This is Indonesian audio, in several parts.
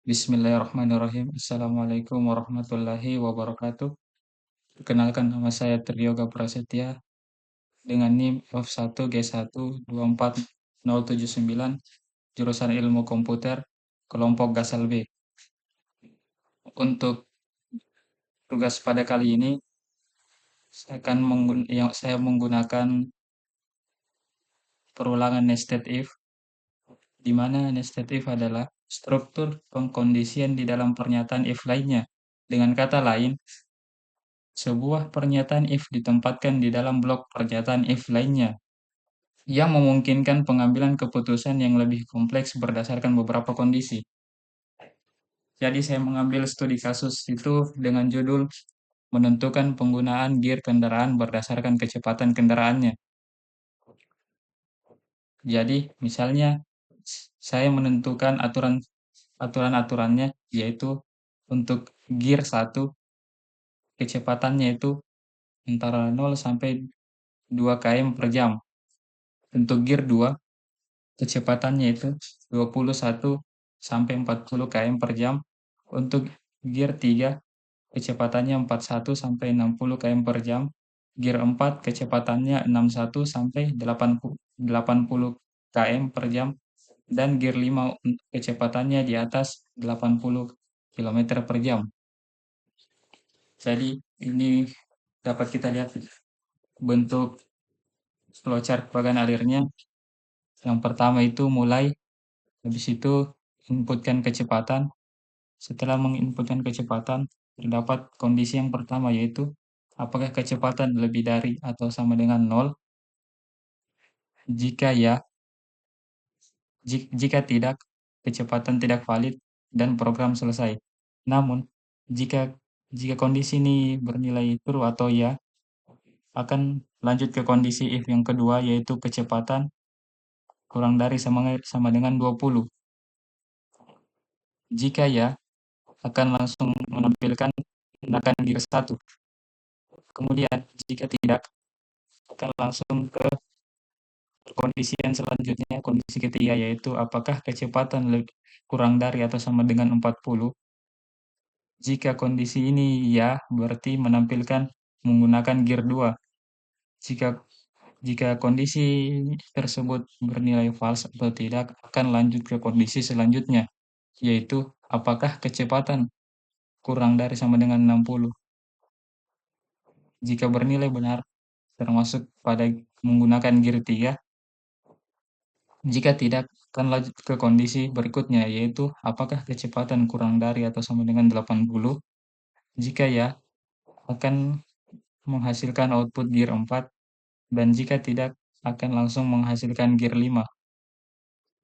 Bismillahirrahmanirrahim. Assalamualaikum warahmatullahi wabarakatuh. Perkenalkan nama saya Triyoga Prasetya dengan NIM F1G1 24079 jurusan Ilmu Komputer kelompok Gasal B. Untuk tugas pada kali ini saya menggunakan perulangan nested if, di mana nested if adalah struktur pengkondisian di dalam pernyataan if lainnya. Dengan kata lain, sebuah pernyataan if ditempatkan di dalam blok pernyataan if lainnya yang memungkinkan pengambilan keputusan yang lebih kompleks berdasarkan beberapa kondisi. Jadi saya mengambil studi kasus itu dengan judul menentukan penggunaan gear kendaraan berdasarkan kecepatan kendaraannya. Jadi misalnya saya menentukan aturan-aturannya, yaitu untuk gear 1 kecepatannya itu antara 0 sampai 2 km per jam. Untuk gear 2 kecepatannya itu 21 sampai 40 km per jam. Untuk gear 3 kecepatannya 41 sampai 60 km per jam. Gear 4 kecepatannya 61 sampai 80 km per jam. Dan gear 5 kecepatannya di atas 80 km per jam. Jadi ini dapat kita lihat bentuk flowchart bagan alirnya. Yang pertama itu mulai, habis itu inputkan kecepatan. Setelah menginputkan kecepatan, terdapat kondisi yang pertama, yaitu apakah kecepatan lebih dari atau sama dengan 0. Jika ya, jika tidak, kecepatan tidak valid dan program selesai. Namun, jika jika kondisi ini bernilai true atau ya, akan lanjut ke kondisi if yang kedua, yaitu kecepatan kurang dari sama dengan 20. Jika ya, akan langsung menampilkan tindakan gear 1. Kemudian, jika tidak, akan langsung ke kondisi yang selanjutnya, kondisi ketiga, yaitu apakah kecepatan kurang dari atau sama dengan 40. Jika kondisi ini ya, berarti menampilkan menggunakan gear 2. Jika jika kondisi tersebut bernilai false atau tidak, akan lanjut ke kondisi selanjutnya, yaitu apakah kecepatan kurang dari sama dengan 60. Jika bernilai benar, termasuk pada menggunakan gear 3. Jika tidak, akan lanjut ke kondisi berikutnya, yaitu apakah kecepatan kurang dari atau sama dengan 80. Jika ya, akan menghasilkan output gear 4, dan jika tidak, akan langsung menghasilkan gear 5.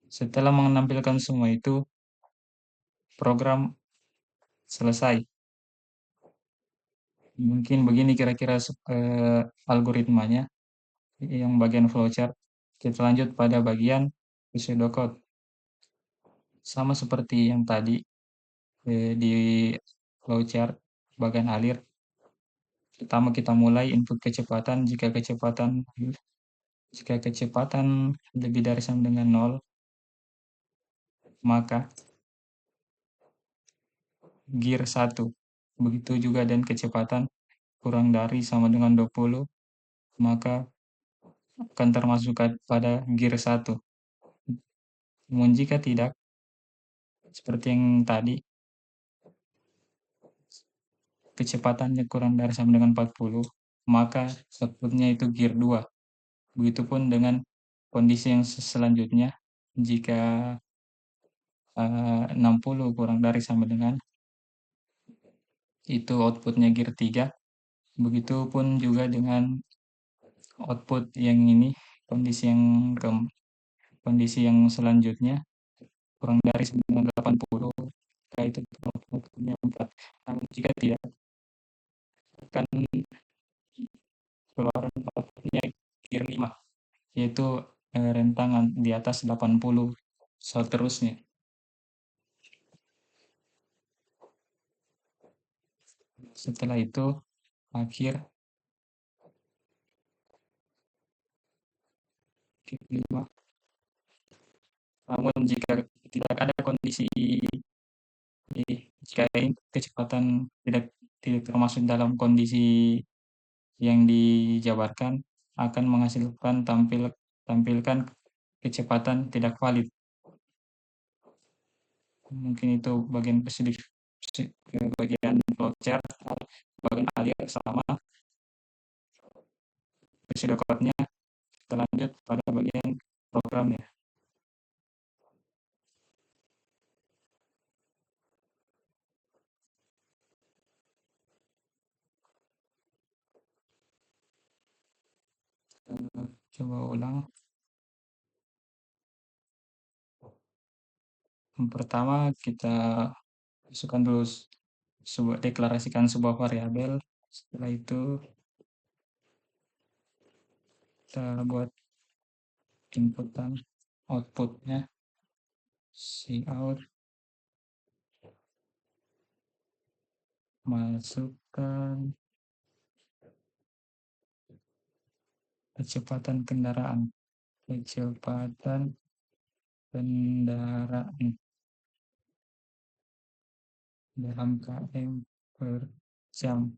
Setelah menampilkan semua itu, program selesai. Mungkin begini kira-kira algoritmanya, yang bagian flowchart. Kita lanjut pada bagian pseudocode. Sama seperti yang tadi di flowchart bagian alir. Pertama kita mulai input kecepatan. Jika kecepatan lebih dari sama dengan 0, maka gear 1. Begitu juga dan kecepatan kurang dari sama dengan 20, maka akan termasuk pada gear 1. Namun jika tidak, seperti yang tadi, kecepatannya kurang dari sama dengan 40, maka outputnya itu gear 2. Begitupun dengan kondisi yang selanjutnya, jika 60 kurang dari sama dengan, itu outputnya gear 3. Begitupun juga dengan output yang ini, kondisi yang selanjutnya kurang dari 80, itu outputnya 4. Namun jika tidak, akan keluaran outputnya gear 5, yaitu rentang di atas 80 seterusnya. Setelah itu akhir gear 5. Namun jika tidak ada kondisi Jadi jika kecepatan tidak tidak termasuk dalam kondisi yang dijabarkan, akan menghasilkan tampilkan kecepatan tidak valid. Mungkin itu bagian bagian flowchart, bagian alir sama pseudocode-nya. Kita lanjut pada bagian programnya. Coba ulang. Yang pertama kita masukkan dulu deklarasikan sebuah variabel. Setelah itu kita buat inputan outputnya cout, masukkan kecepatan kendaraan dalam km per jam.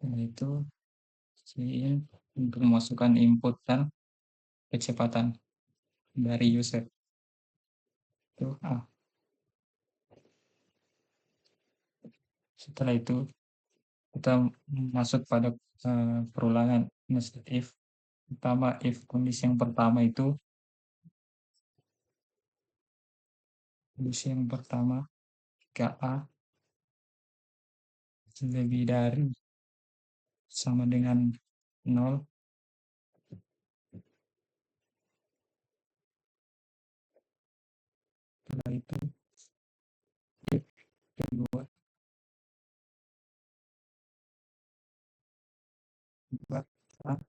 Itu untuk memasukkan input dan kecepatan dari user. Itu A. Setelah itu kita masuk pada perulangan nested if. Pertama, if kondisi yang pertama itu jika A lebih dari sama dengan 0, setelah itu if kedua buat A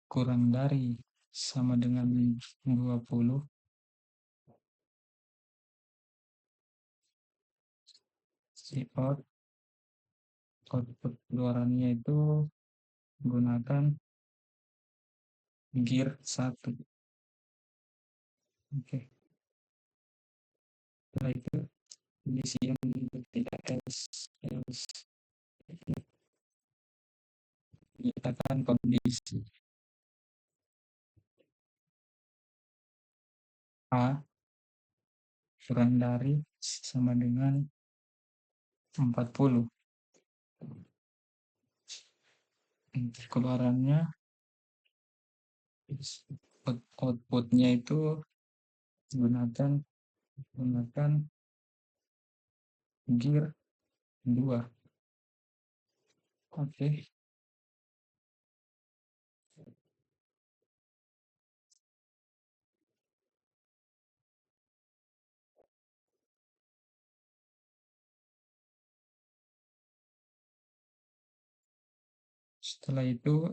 kurang dari sama dengan 20, output keluarannya itu gunakan gear 1. Oke. Setelah itu kondisi yang tidak else menyatakan kondisi A kurang dari sama dengan 40. Untuk keluarannya outputnya itu gunakan gear 2. Oke. Setelah itu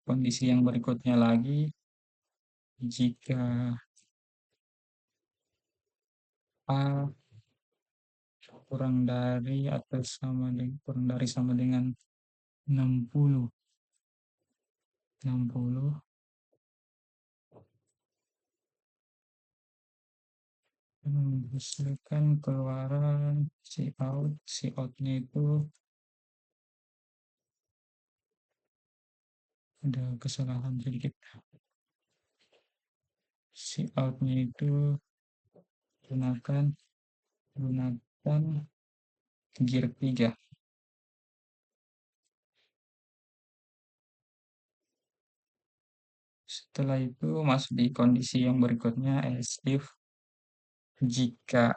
kondisi yang berikutnya lagi, jika A kurang dari sama dengan 60, menghasilkan keluaran cout-nya itu ada kesalahan sedikit. Cout-nya itu gunakan gear 3. Setelah itu masuk di kondisi yang berikutnya, else if jika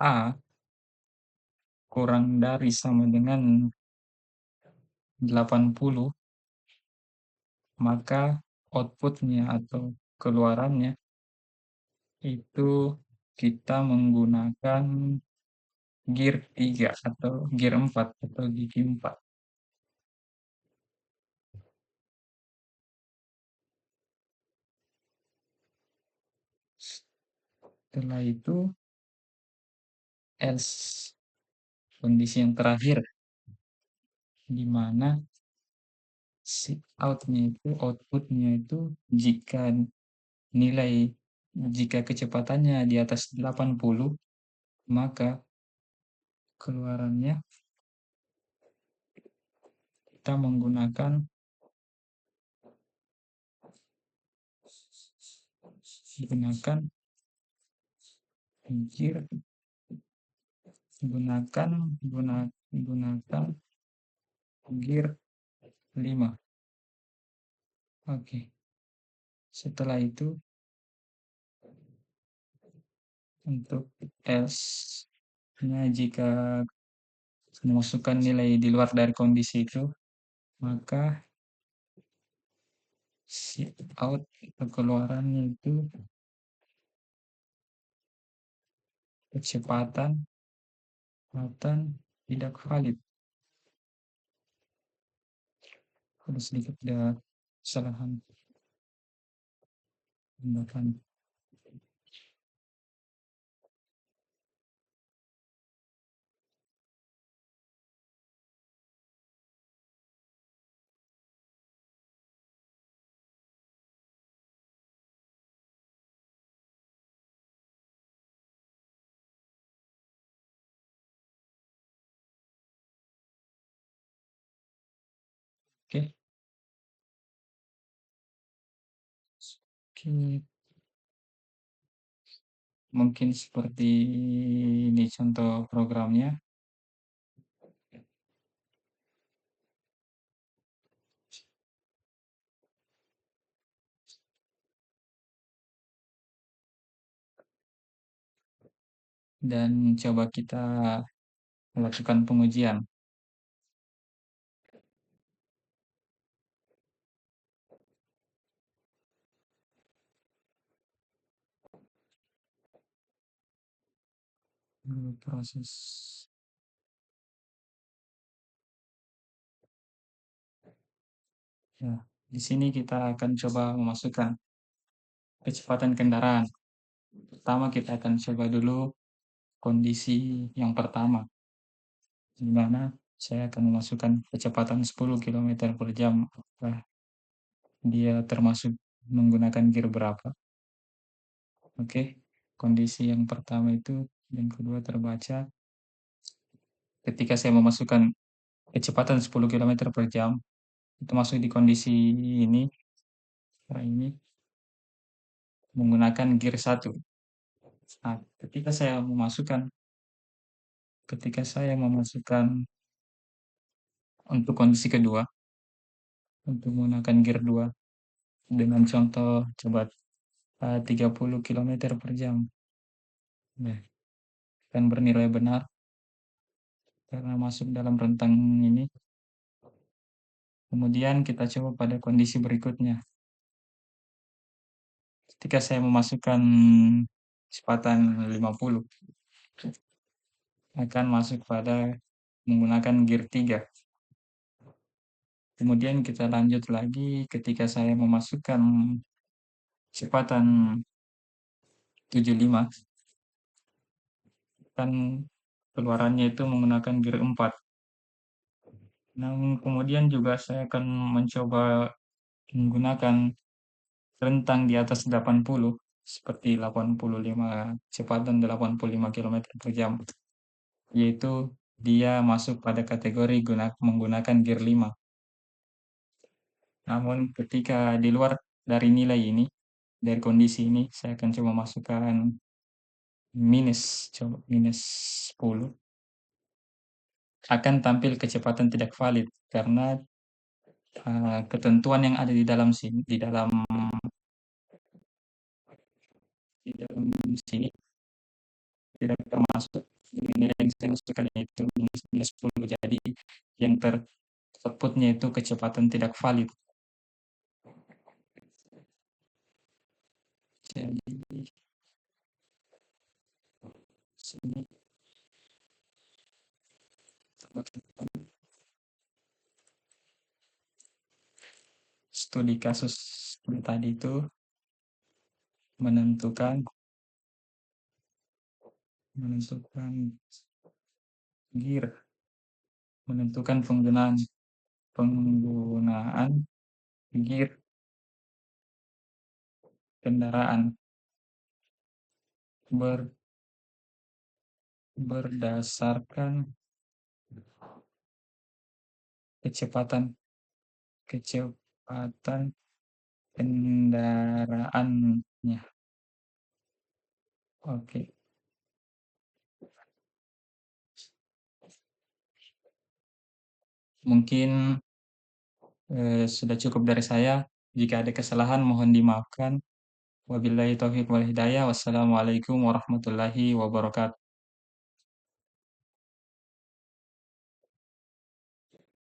A kurang dari sama dengan 80, maka outputnya atau keluarannya itu kita menggunakan gear 3 atau gear 4 atau gigi 4. Setelah itu else kondisi yang terakhir, di mana Si outputnya itu jika nilai jika kecepatannya di atas 80, maka keluarannya kita menggunakan gear gunakan gunakan gear 5. Oke. Setelah itu untuk else-nya jika memasukkan nilai di luar dari kondisi itu, maka si out atau keluarannya itu kecepatan tidak valid. Ada sedikit ada kesalahan tindakan. Oke. Oke. Mungkin seperti ini contoh programnya. Dan coba kita melakukan pengujian. Proses. Ya, di sini kita akan coba memasukkan kecepatan kendaraan. Pertama kita akan coba dulu kondisi yang pertama, di mana saya akan memasukkan kecepatan 10 km per jam. Apakah dia termasuk menggunakan gear berapa? Oke, kondisi yang pertama itu yang kedua terbaca ketika saya memasukkan kecepatan 10 km per jam, itu masuk di kondisi ini, ini menggunakan gear 1. Nah, ketika saya memasukkan untuk kondisi kedua, untuk menggunakan gear 2 dengan contoh coba 30 km per jam. Ya, akan bernilai benar karena masuk dalam rentang ini. Kemudian kita coba pada kondisi berikutnya. Ketika saya memasukkan kecepatan 50, akan masuk pada menggunakan gear 3. Kemudian kita lanjut lagi ketika saya memasukkan kecepatan 75, kan keluarannya itu menggunakan gear 4. Namun kemudian juga saya akan mencoba menggunakan rentang di atas 80, seperti 85, kecepatan 85 km per jam, yaitu dia masuk pada kategori menggunakan gear 5. Namun ketika di luar dari nilai ini, dari kondisi ini, saya akan coba masukkan minus 10, akan tampil kecepatan tidak valid karena ketentuan yang ada di dalam sini tidak termasuk nilai yang saya masukkan itu minus 10. Jadi yang outputnya itu kecepatan tidak valid. Jadi sini studi kasus tadi itu menentukan gear, menentukan penggunaan penggunaan gear kendaraan ber berdasarkan kecepatan kecepatan kendaraannya. Oke, mungkin, sudah cukup dari saya. Jika ada kesalahan mohon dimaafkan. Wabillahi taufiq wal hidayah. Wassalamualaikum warahmatullahi wabarakatuh.